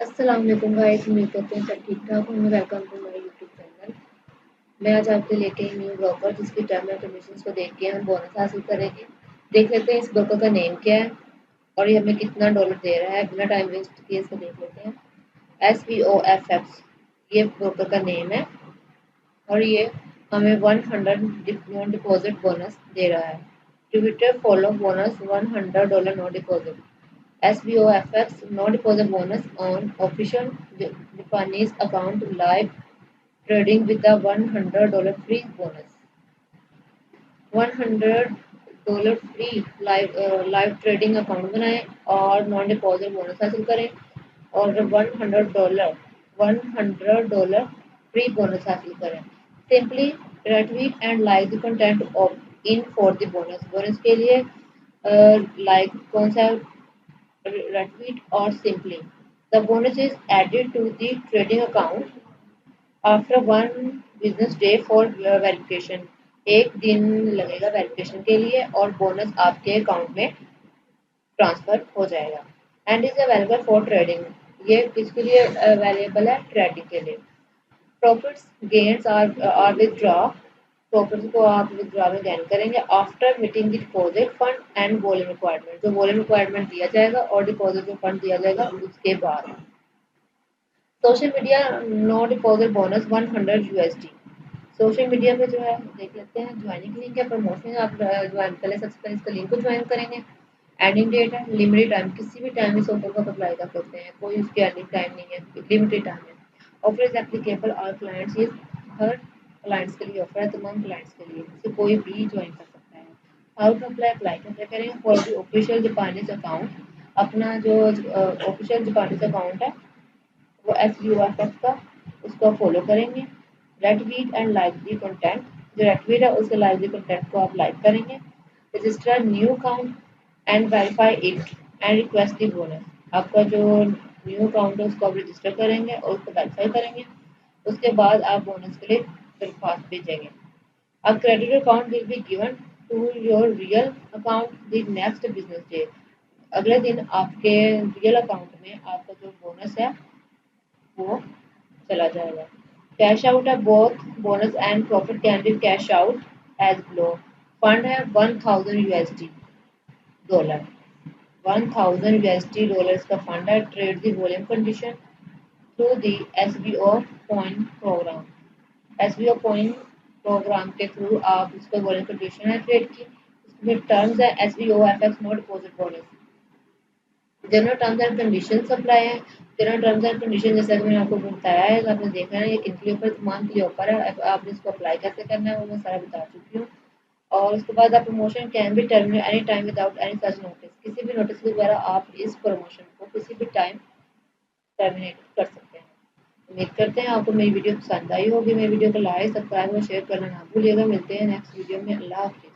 अस्सलाम वालेकुम गाइस, उम्मीद करते हैं सब ठीक ठाक होंगे। Welcome to my YouTube channel. मैं आज आपके लेके आई न्यू ब्रोकर जिसकी टर्म एंड कंडीशंस को देख के हम बोनस हासिल करेंगे। देख लेते हैं इस ब्रोकर का नेम क्या है और ये हमें कितना डॉलर दे रहा है। बिना टाइम वेस्ट किए इसको देख लेते हैं। SVOFX ये ब्रोकर का नेम है और ये हमें 100 नॉन डिपॉजिट बोनस दे रहा है। Twitter follow bonus $100 non deposit. SVOFX no deposit bonus on official Japanese account live trading with a $100 free bonus. $100 free live trading account बनाएं और नॉन डिपॉजिट बोनस हासिल करें और $100 फ्री बोनस हासिल करें। Simply retweet and like the content of in for the bonus. Bonus के लिए like कौन सा retweet or simply. The bonus is added to the trading account after one business day for verification. एक दिन लगेगा verification के लिए और बोनस आपके अकाउंट में ट्रांसफर हो जाएगा। And is available for trading. ये किसके लिए अवेलेबल है? ट्रेडिंग के लिए। Profits gains are withdraw. Profits को आप विथड्रॉ में गेन करेंगे after meeting the deposit fund and volume requirement. जो वॉल्यूम रिक्वायरमेंट दिया जाएगा और डिपॉजिट जो फंड दिया जाएगा उसके बाद। Social media no deposit bonus 100 USD। Social media पे जो है देख लेते हैं। ज्वाइनिंग लिंक है, प्रमोशन आप ज्वाइन पहले सबसे पहले इसका लिंक को ज्वाइन करेंगे। एंडिंग डेट है, लिमिटेड टाइम, किसी भी टाइम इस ऑफर को अप्लाई कर सकते हैं, कोई उसकी एंडिंग टाइम नहीं है, लिमिटेड टाइम है। Offer is applicable all clients. ये हर क्लाइंट्स के लिए ऑफर है, तमाम क्लाइंट्स के लिए, इसे कोई भी ज्वाइन कर सकता है। How to apply? अप्लाई कैसे करेंगे? For the official Japanese account. अपना जो ऑफिशियल जापानीज अकाउंट है वो SVOFX का, उसको फॉलो करेंगे। retweet and like the content. जो retweet है उसके लाइक दी कंटेंट को आप लाइक करेंगे। Register new account and verify it and request the bonus. आपका जो न्यू अकाउंट है उसको आप रजिस्टर करेंगे और उसको वेरीफाई करेंगे। उसके बाद आप बोनस के लिए दरख्वास्त भेजेंगे। अब credit account will be given to your real account the next business day. अगले दिन आपके रियल अकाउंट में आपका जो बोनस है वो चला जाएगा। कैश आउट है, both bonus and profit can be cash out as below. Fund है 1000 USD डॉलर। 1000 USD डॉलर्स का फंड है। Trade the volume condition through the SVO point program. SVO point program के थ्रू आप इसका वॉल्यूम कंडीशन है trade की। इसमें टर्म्स है SVOFX no deposit bonus. General terms and condition apply है। जनरल टर्म्स एंड कंडीशन जैसा कि मैंने आपको बताया है, आपने देखा है ये किनके ऊपर तमाम के लिए ऑफर है। आपने इसको अप्लाई कैसे करना है वो मैं सारा बता चुकी हूँ। और उसके बाद आप प्रमोशन कैन भी terminate any time without any such notice. किसी भी नोटिस के द्वारा आप इस प्रमोशन को किसी भी टाइम टर्मिनेट कर सकते हैं। उम्मीद करते हैं आपको मेरी वीडियो पसंद आई होगी। मेरी वीडियो को लाइक, सब्सक्राइब और शेयर करना ना भूलिएगा। मिलते हैं नेक्स्ट वीडियो में। अल्लाह हाफिज़।